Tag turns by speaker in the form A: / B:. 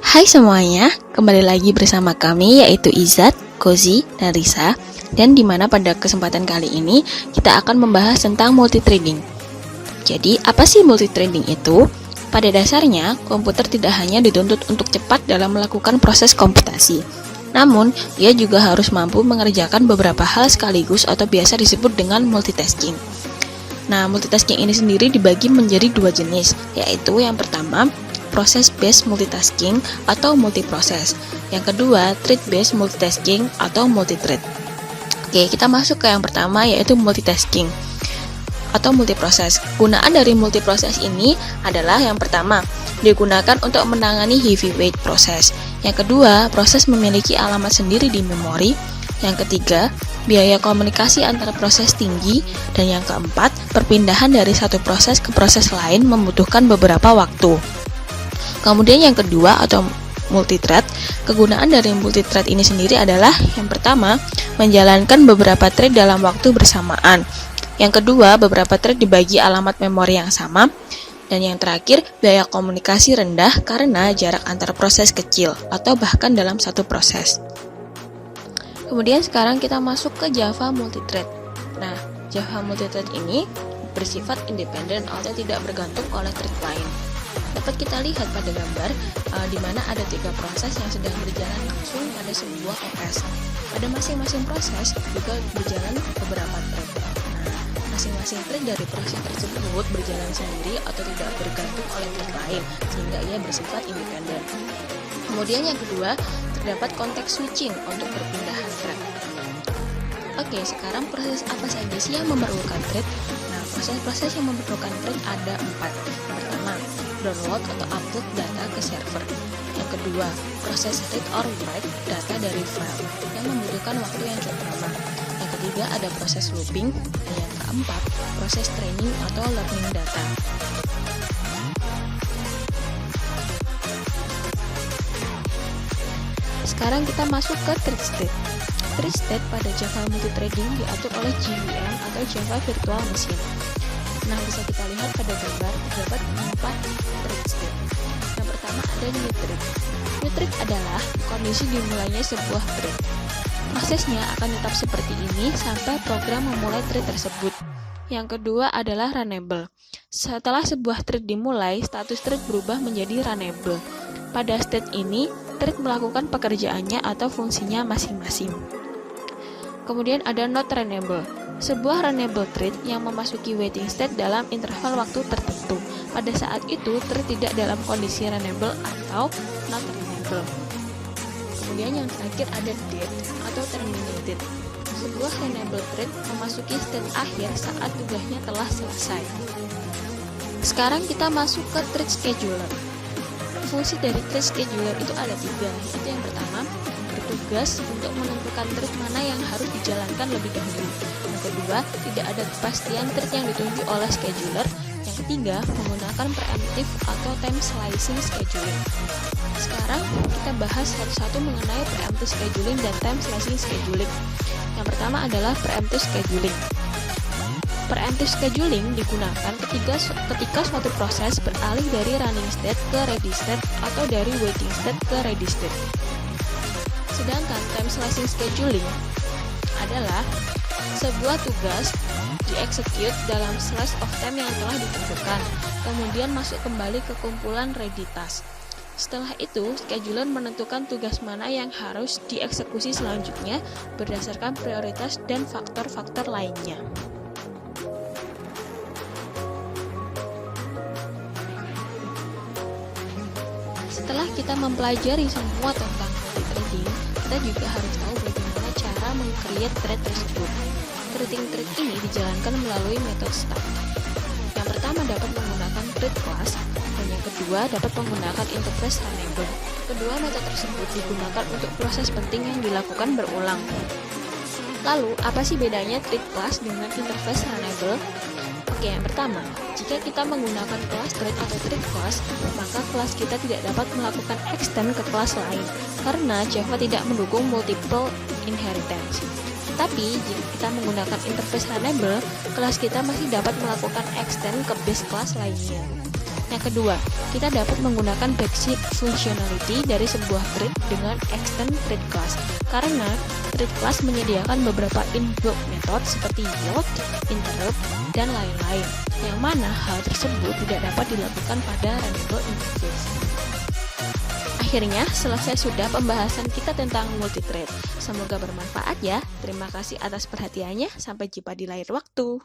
A: Hai semuanya, kembali lagi bersama kami yaitu Izat, Kozi, dan Risa. Dan dimana pada kesempatan kali ini kita akan membahas tentang multithreading. Jadi apa sih multithreading itu? Pada dasarnya, komputer tidak hanya dituntut untuk cepat dalam melakukan proses komputasi, namun ia juga harus mampu mengerjakan beberapa hal sekaligus atau biasa disebut dengan multitasking. Nah, multitasking ini sendiri dibagi menjadi dua jenis, yaitu yang pertama, process-based multitasking atau multiproses. Yang kedua, thread-based multitasking atau multithread. Oke, kita masuk ke yang pertama yaitu multitasking atau multiproses. Gunaan dari multiproses ini adalah yang pertama, digunakan untuk menangani heavyweight proses. Yang kedua, proses memiliki alamat sendiri di memori. Yang ketiga, biaya komunikasi antara proses tinggi. Dan yang keempat, perpindahan dari satu proses ke proses lain membutuhkan beberapa waktu. Kemudian yang kedua atau multithread, kegunaan dari multithread ini sendiri adalah yang pertama, menjalankan beberapa thread dalam waktu bersamaan. Yang kedua, beberapa thread dibagi alamat memori yang sama. Dan yang terakhir, biaya komunikasi rendah karena jarak antar proses kecil atau bahkan dalam satu proses. Kemudian sekarang kita masuk ke Java multithread. Nah, Java multithread ini bersifat independen atau tidak bergantung oleh thread lain. Dapat kita lihat pada gambar di mana ada 3 proses yang sedang berjalan langsung pada sebuah OS. Pada masing-masing proses juga berjalan beberapa thread. Nah, masing-masing thread dari proses tersebut berjalan sendiri atau tidak bergantung oleh thread lain, sehingga ia bersifat independen. Kemudian yang kedua, terdapat konteks switching untuk perpindahan thread. Oke, sekarang proses apa saja sih yang memerlukan thread? Nah, proses-proses yang memerlukan thread ada 4. Yang pertama, download atau upload data ke server. Yang kedua, proses read or write data dari file yang membutuhkan waktu yang cukup lama. Yang ketiga, ada proses looping. Dan yang keempat, proses training atau learning data. Sekarang kita masuk ke thread state. Thread state pada Java multithreading diatur oleh JVM atau Java Virtual Machine. Nah, bisa kita lihat pada gambar terdapat 4 thread state. Yang pertama ada new thread. New thread adalah kondisi dimulainya sebuah thread. Prosesnya akan tetap seperti ini sampai program memulai thread tersebut. Yang kedua adalah runnable. Setelah sebuah thread dimulai, status thread berubah menjadi runnable. Pada state ini, thread melakukan pekerjaannya atau fungsinya masing-masing. Kemudian ada not runnable. Sebuah runnable thread yang memasuki waiting state dalam interval waktu tertentu. Pada saat itu, thread tidak dalam kondisi runnable atau not runnable. Kemudian yang terakhir ada dead atau terminated. Sebuah runnable thread memasuki state akhir saat tugasnya telah selesai. Sekarang kita masuk ke thread scheduler. Fungsi dari thread scheduler itu ada 3. Itu yang pertama, bertugas untuk menentukan thread mana yang harus dijalankan lebih dahulu. Yang kedua, tidak ada kepastian thread yang ditunjuk oleh scheduler. Yang ketiga, menggunakan preemptive atau time slicing scheduling. Sekarang kita bahas satu-satu mengenai preemptive scheduling dan time slicing scheduling. Yang pertama adalah preemptive scheduling. Preemptive scheduling digunakan ketika suatu proses beralih dari running state ke ready state atau dari waiting state ke ready state. Sedangkan time slicing scheduling adalah sebuah tugas dieksekut dalam slice of time yang telah ditentukan, kemudian masuk kembali ke kumpulan ready task. Setelah itu, scheduler menentukan tugas mana yang harus dieksekusi selanjutnya berdasarkan prioritas dan faktor-faktor lainnya. Setelah kita mempelajari semua tentang multithreading, kita juga harus tahu bagaimana cara meng-create thread tersebut. Creating thread ini dijalankan melalui metode start. Yang pertama dapat menggunakan thread class, dan yang kedua dapat menggunakan interface runnable. Kedua metode tersebut digunakan untuk proses penting yang dilakukan berulang. Lalu, apa sih bedanya thread class dengan interface runnable? Oke, yang pertama, jika kita menggunakan kelas thread atau thread class, maka kelas kita tidak dapat melakukan extend ke kelas lain karena Java tidak mendukung multiple inheritance. Tapi, jika kita menggunakan interface runnable, kelas kita masih dapat melakukan extend ke base kelas lainnya. Yang kedua, kita dapat menggunakan basic functionality dari sebuah thread dengan extend thread class. Karena thread class menyediakan beberapa invoke method seperti load, interrupt, dan lain-lain, yang mana hal tersebut tidak dapat dilakukan pada runnable interface. Akhirnya, selesai sudah pembahasan kita tentang multithread. Semoga bermanfaat ya. Terima kasih atas perhatiannya. Sampai jumpa di lain waktu.